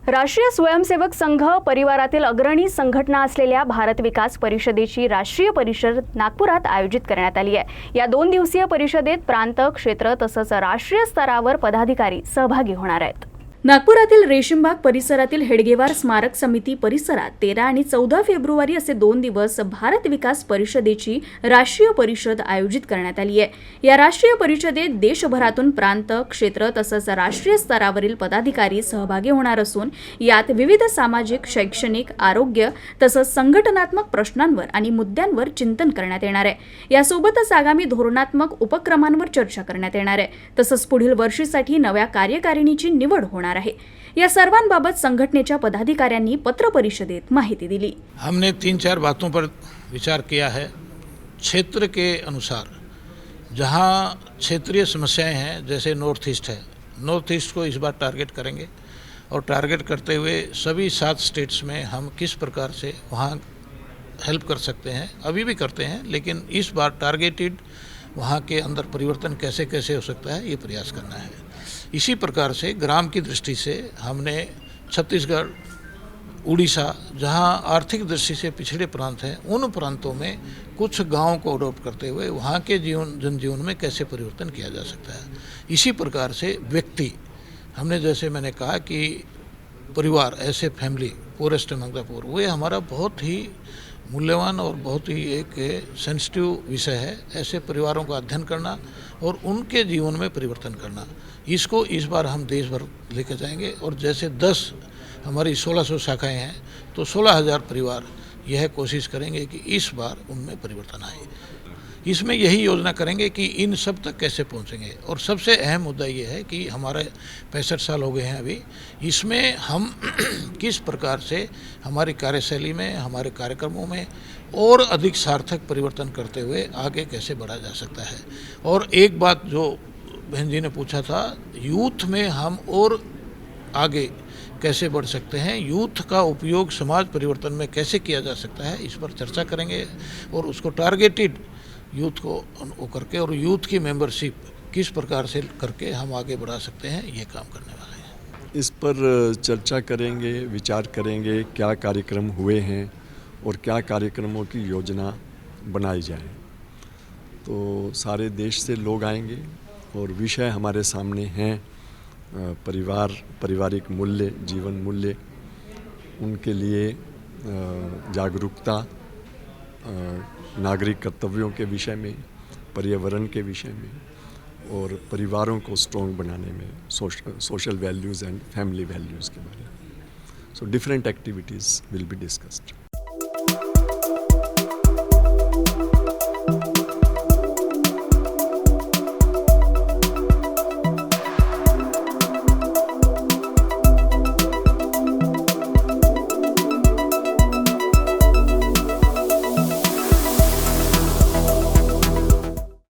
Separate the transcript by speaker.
Speaker 1: राष्ट्रीय स्वयंसेवक संघ परिवारातील अग्रणी संघटना असलेल्या भारत विकास परिषदेची राष्ट्रीय परिषद नागपुरात आयोजित करण्यात आली आहे। या 2 दिवसीय परिषदेत प्रांत, क्षेत्र तसंच राष्ट्रीय स्तरावर पदाधिकारी सहभागी होणार आहेत। नागपुरातील रेशीमबाग परिसरातील हेडगेवार स्मारक समिती परिसरात 13 आणि 14 फेब्रुवारी असे 2 दिवस भारत विकास परिषदेची राष्ट्रीय परिषद आयोजित करण्यात आली आहे। या राष्ट्रीय परिषदेत देशभरातून प्रांत, क्षेत्र तसंच राष्ट्रीय स्तरावरील पदाधिकारी सहभागी होणार असून यात विविध सामाजिक, शैक्षणिक, आरोग्य तसंच संघटनात्मक प्रश्नांवर आणि मुद्द्यांवर चिंतन करण्यात येणार आहे। यासोबतच आगामी धोरणात्मक उपक्रमांवर चर्चा करण्यात येणार आहे। तसंच पुढील वर्षीसाठी नव्या कार्यकारिणीची निवड होणार आहे। या सर्वांबाबत संघटनेच्या पदाधिकाऱ्यांनी पत्र परिषदेत माहिती दिली।
Speaker 2: हमने 3-4 बातों पर विचार किया है। क्षेत्र के अनुसार जहां क्षेत्रीय समस्याएं हैं, जैसे नॉर्थ ईस्ट है, नॉर्थ ईस्ट को इस बार टारगेट करेंगे और टारगेट करते हुए सभी 7 स्टेट्स में हम किस प्रकार से वहां हेल्प कर सकते हैं, अभी भी करते हैं, लेकिन इस बार टारगेटेड वहाँ के अंदर परिवर्तन कैसे कैसे हो सकता है, ये प्रयास करना है। इसी प्रकार से ग्राम की दृष्टि से हमने छत्तीसगढ़, उड़ीसा, जहाँ आर्थिक दृष्टि से पिछड़े प्रांत हैं, उन प्रांतों में कुछ गांवों को अडॉप्ट करते हुए वहाँ के जनजीवन में कैसे परिवर्तन किया जा सकता है। इसी प्रकार से व्यक्ति, हमने जैसे मैंने कहा कि परिवार, ऐसे फैमिली, पोरेस्ट अमंग द पोर, वो हमारा बहुत ही मूल्यवान और बहुत ही एक सेंसिटिव विषय है। ऐसे परिवारों का अध्ययन करना और उनके जीवन में परिवर्तन करना, इसको इस बार हम देश भर लेकर जाएंगे। और जैसे 10 हमारी 1600 शाखाएं हैं, तो 16,000 परिवार यह कोशिश करेंगे कि इस बार उनमें परिवर्तन आए। इसमें यही योजना करेंगे कि इन सब तक कैसे पहुंचेंगे। और सबसे अहम मुद्दा ये है कि हमारे 65 साल हो गए हैं अभी, इसमें हम किस प्रकार से हमारी कार्यशैली में, हमारे कार्यक्रमों में और अधिक सार्थक परिवर्तन करते हुए आगे कैसे बढ़ा जा सकता है। और एक बात जो बहन जी ने पूछा था, यूथ में हम और आगे कैसे बढ़ सकते हैं, यूथ का उपयोग समाज परिवर्तन में कैसे किया जा सकता है, इस पर चर्चा करेंगे। और उसको टारगेटेड यूथ को करके और यूथ की मेंबरशिप किस प्रकार से करके हम आगे बढ़ा सकते हैं, ये काम करने वाले हैं।
Speaker 3: इस पर चर्चा करेंगे, विचार करेंगे क्या कार्यक्रम हुए हैं और क्या कार्यक्रमों की योजना बनाई जाए। तो सारे देश से लोग आएंगे और विषय हमारे सामने हैं परिवार, पारिवारिक मूल्य, जीवन मूल्य, उनके लिए जागरूकता, नागरिक कर्तव्यों के विषय में, पर्यावरण के विषय में और परिवारों को स्ट्रॉन्ग बनाने में, social values and family values के बारे में। So different activities will be discussed.